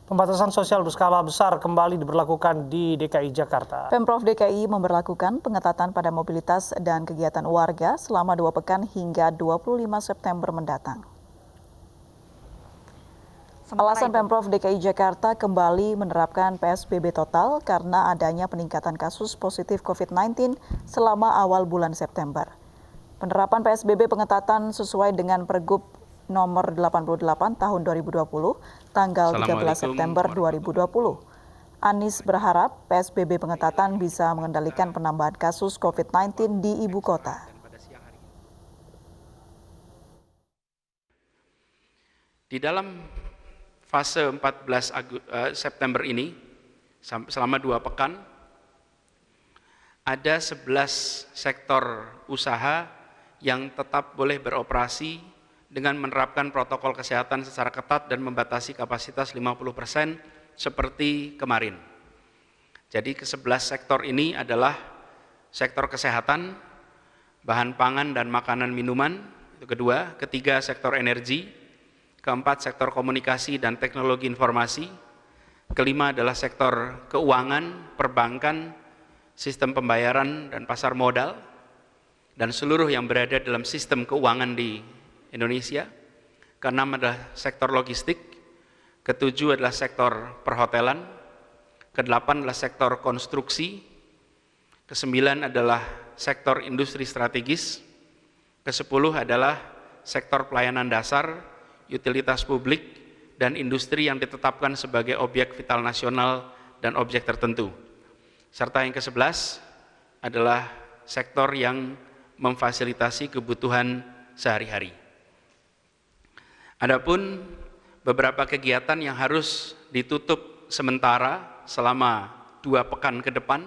Pembatasan sosial berskala besar kembali diberlakukan di DKI Jakarta. Pemprov DKI memberlakukan pengetatan pada mobilitas dan kegiatan warga selama 2 pekan hingga 25 September mendatang. Alasan Pemprov DKI Jakarta kembali menerapkan PSBB total karena adanya peningkatan kasus positif COVID-19 selama awal bulan September. Penerapan PSBB pengetatan sesuai dengan Pergub nomor 88 tahun 2020, tanggal 13 September 2020. Anies berharap PSBB pengetatan bisa mengendalikan penambahan kasus COVID-19 di ibu kota. Di dalam fase 14 September ini, selama 2 pekan, ada 11 sektor usaha yang tetap boleh beroperasi dengan menerapkan protokol kesehatan secara ketat dan membatasi kapasitas 50% seperti kemarin. Jadi ke-11 sektor ini adalah sektor kesehatan, bahan pangan dan makanan minuman, itu kedua, ketiga sektor energi, keempat sektor komunikasi dan teknologi informasi, kelima adalah sektor keuangan, perbankan, sistem pembayaran dan pasar modal, dan seluruh yang berada dalam sistem keuangan di Indonesia. Keenam adalah sektor logistik, ketujuh adalah sektor perhotelan, kedelapan adalah sektor konstruksi, kesembilan adalah sektor industri strategis, kesepuluh adalah sektor pelayanan dasar, utilitas publik, dan industri yang ditetapkan sebagai objek vital nasional dan objek tertentu. Serta yang ke-11 adalah sektor yang memfasilitasi kebutuhan sehari-hari. Adapun beberapa kegiatan yang harus ditutup sementara selama 2 pekan ke depan,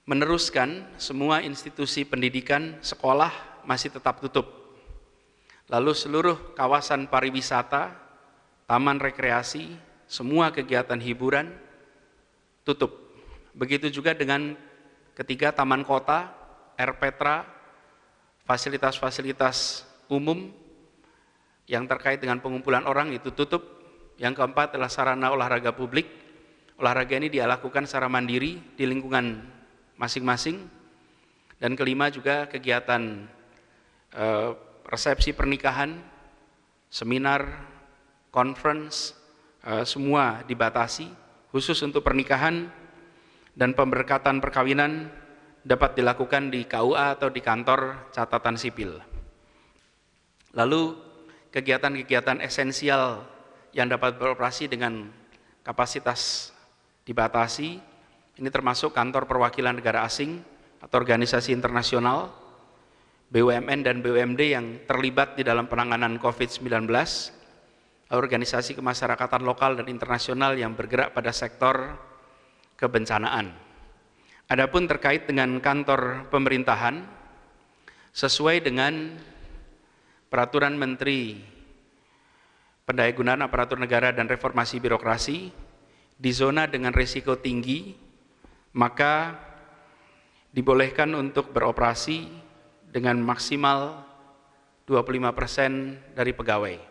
meneruskan semua institusi pendidikan, sekolah masih tetap tutup. Lalu seluruh kawasan pariwisata, taman rekreasi, semua kegiatan hiburan tutup. Begitu juga dengan ketiga taman kota, RPtra, fasilitas-fasilitas umum yang terkait dengan pengumpulan orang itu tutup. Yang keempat adalah sarana olahraga publik. Olahraga ini dilakukan secara mandiri di lingkungan masing-masing. Dan kelima juga kegiatan resepsi pernikahan, seminar, conference, semua dibatasi. Khusus untuk pernikahan dan pemberkatan perkawinan dapat dilakukan di KUA atau di kantor catatan sipil. Lalu kegiatan-kegiatan esensial yang dapat beroperasi dengan kapasitas dibatasi, ini termasuk kantor perwakilan negara asing atau organisasi internasional, BUMN dan BUMD yang terlibat di dalam penanganan COVID-19, organisasi kemasyarakatan lokal dan internasional yang bergerak pada sektor kebencanaan. Adapun terkait dengan kantor pemerintahan, sesuai dengan Peraturan Menteri Pendayagunaan Aparatur Negara dan Reformasi Birokrasi, di zona dengan risiko tinggi, maka dibolehkan untuk beroperasi dengan maksimal 25% dari pegawai.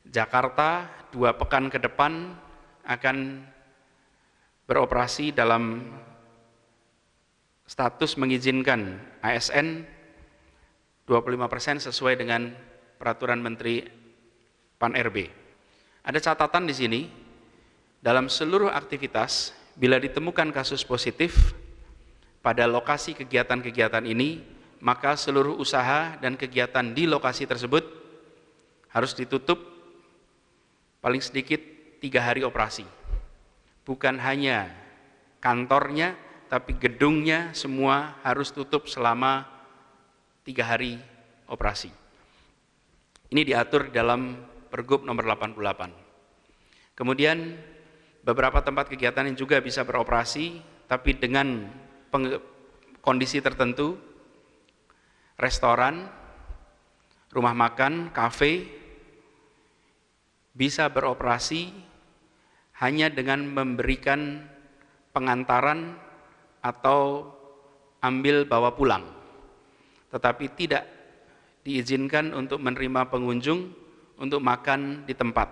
Jakarta 2 pekan ke depan akan beroperasi dalam status mengizinkan ASN 25% sesuai dengan Peraturan Menteri Pan-RB. Ada catatan di sini, dalam seluruh aktivitas, bila ditemukan kasus positif pada lokasi kegiatan-kegiatan ini, maka seluruh usaha dan kegiatan di lokasi tersebut harus ditutup paling sedikit 3 hari operasi. Bukan hanya kantornya, tapi gedungnya semua harus tutup selama 3 hari operasi. Ini diatur dalam Pergub nomor 88. Kemudian beberapa tempat kegiatan yang juga bisa beroperasi, tapi dengan kondisi tertentu, restoran, rumah makan, kafe, bisa beroperasi hanya dengan memberikan pengantaran atau ambil bawa pulang, tetapi tidak diizinkan untuk menerima pengunjung untuk makan di tempat.